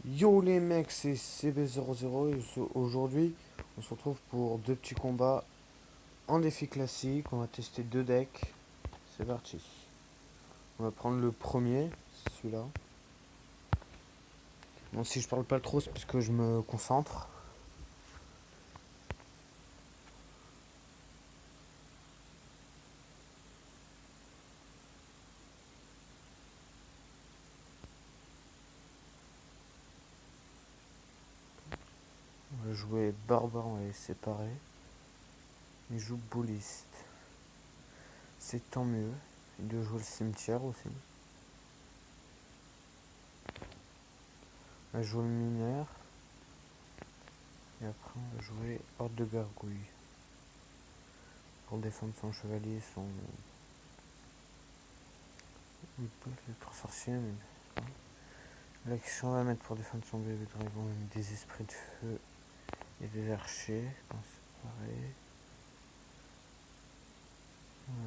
Yo les mecs, c'est CB00 et aujourd'hui on se retrouve pour deux petits combats en défi classique. On va tester deux decks. C'est parti. On va prendre le premier, c'est celui-là. Bon, si je parle pas trop, c'est parce que je me concentre. On va jouer Barbare, on va les séparer. Il joue Bouliste. C'est tant mieux. Il doit jouer le cimetière aussi. On va jouer le mineur. Et après on va jouer Horde de Gargouille. Pour défendre son chevalier, son... Il peut les trois sorciers, mais... Là, qu'est-ce qu'on va mettre pour défendre son bébé dragon? On va mettre des esprits de feu et des archers. C'est pareil.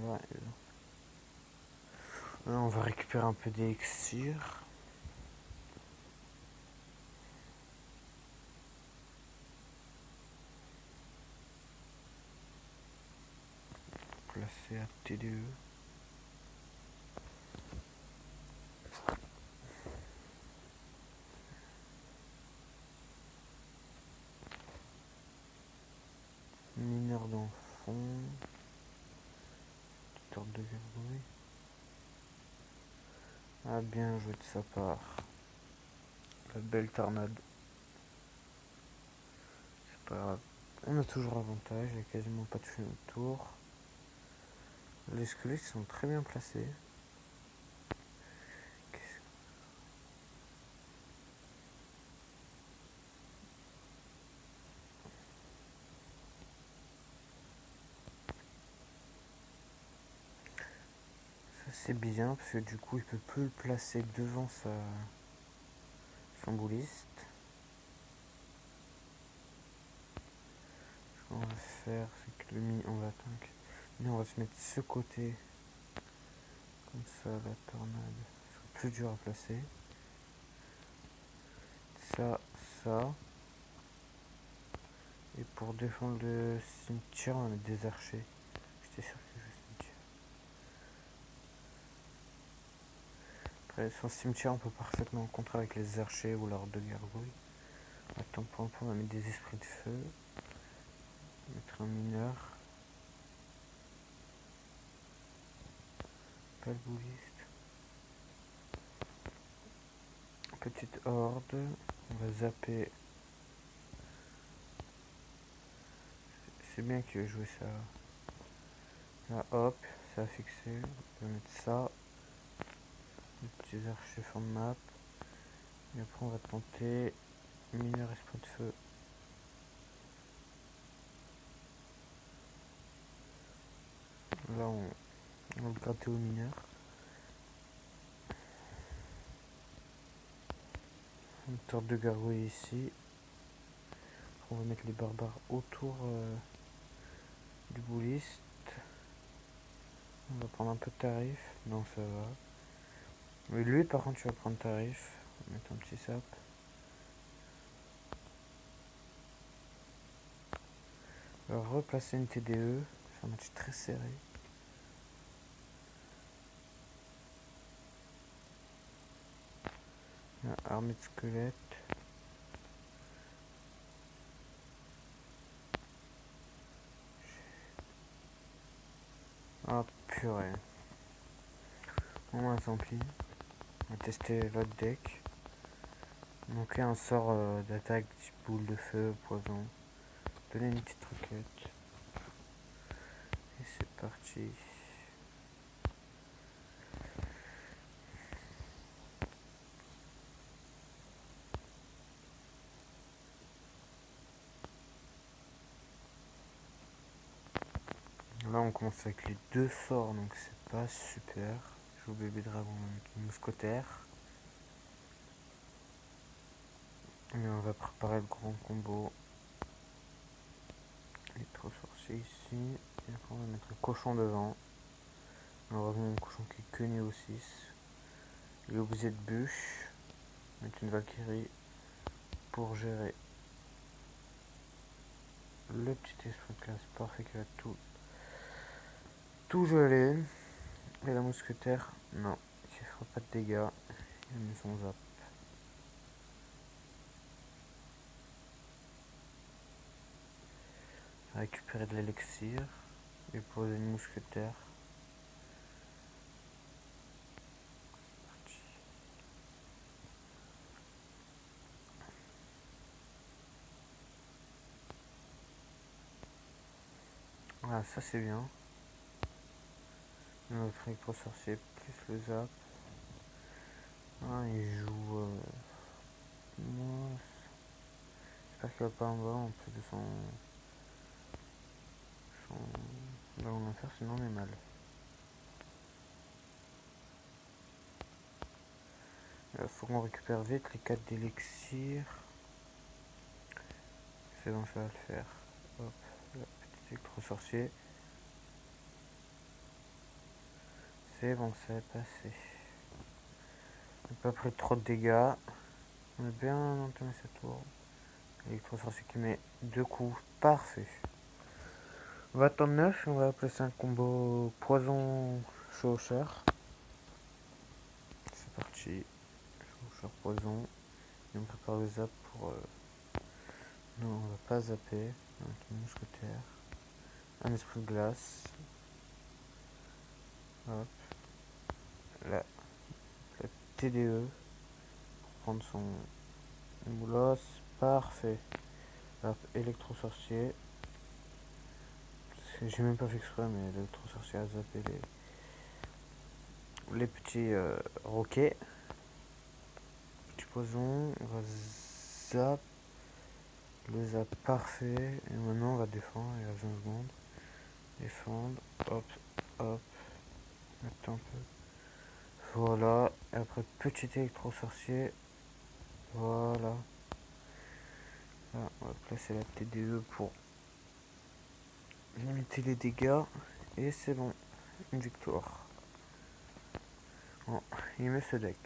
Voilà. Là, on va récupérer un peu d'élixir. Placer à TDE. Mineur dans le fond. Petite horde de gargouilles. Ah, bien joué de sa part. La belle tornade. C'est pas grave. On a toujours avantage, il n'y a quasiment pas de fumée autour. Les squelettes sont très bien placés. Ça c'est bien parce que du coup il peut plus le placer devant son bouliste. Ce qu'on va faire, c'est que on va attendre. On va se mettre ce côté, comme ça la tornade sera plus dur à placer. Ça. Et pour défendre le cimetière, on va mettre des archers. J'étais sûr que je jouais cimetière. Après, son cimetière, on peut parfaitement contrer avec les archers ou l'horde de gargouilles. Attends, pour un peu, on va mettre des esprits de feu. Mettre un mineur. Pas le bouliste. Petite horde. On va zapper. C'est bien qu'il ait joué ça. Là, hop, ça a fixé. On va mettre ça. Les petits archers fond de map. Et après, on va tenter mineur esprit de feu. Là, on va le gratter au mineur. Une torte de gargouille ici. On va mettre les barbares autour du bouliste. On va prendre un peu de tarif. Non, ça va. Mais lui, par contre, tu vas prendre tarif. On va mettre un petit sap. On va replacer une TDE. C'est un match très serré. Armée de squelettes. Ah, purée. Bon, tant pis. On va tester l'autre deck. Donc, un sort d'attaque type boule de feu, poison. Donner une petite roquette. Et c'est parti. Là, on commence avec les deux sorts, donc c'est pas super. Je joue bébé dragon avec une mousquetaire. Et on va préparer le grand combo. Les trois sorciers ici. Et après, on va mettre un cochon devant. On va revenir un cochon qui est que niveau 6. Il est obligé de bûche. Mettre une Valkyrie. pour gérer le petit esprit de classe parfait qui va tout geler. Et la mousquetaire, non, qui fera pas de dégâts. Il a mis son zap. Récupérer de l'élixir et poser une mousquetaire. Ah, ça c'est bien. Notre électro-sorcier plus le zap. Ah, il joue. Moi, j'espère qu'il va pas en bas en plus de son là on va faire, sinon on est mal. Il faut qu'on récupère vite les 4 d'élixir. C'est bon, ça va le faire. Hop, le petit électro-sorcier. C'est bon, ça est passé. On n'a pas pris trop de dégâts. On a bien entamé sa tour. Électro-sorcier qui met 2 coups. Parfait. On va attendre 9 et on va placer un combo poison chaucher. C'est parti. Chaucher poison. Et on prépare le zap pour. Non, on va pas zapper. Donc, une mousquetaire. Un esprit de glace. Hop. La TDE. Pour prendre son moulos. Parfait. Hop, électro-sorcier. J'ai même pas fait exprès, mais l'électro-sorcier a zappé les petits roquets. Petit poison. On va zap. Le zap parfait. Et maintenant on va défendre. Il reste 20 secondes. Défendre. Hop, hop. Attends un peu. Voilà. Et après, petit électro-sorcier. Voilà. Là, on va placer la TDE pour limiter les dégâts. Et c'est bon. Une victoire. Bon, il met ce deck.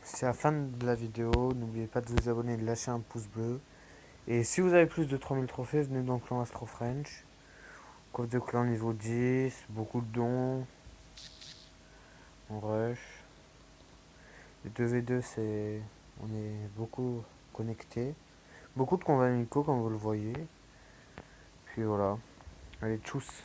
C'est la fin de la vidéo. N'oubliez pas de vous abonner et de lâcher un pouce bleu. Et si vous avez plus de 3000 trophées, venez dans le clan Astro French. Coffre de clan niveau 10, beaucoup de dons. On rush. Les 2v2, c'est. On est beaucoup connectés. Beaucoup de combats amicaux, comme vous le voyez. Puis voilà. Allez, tchuss.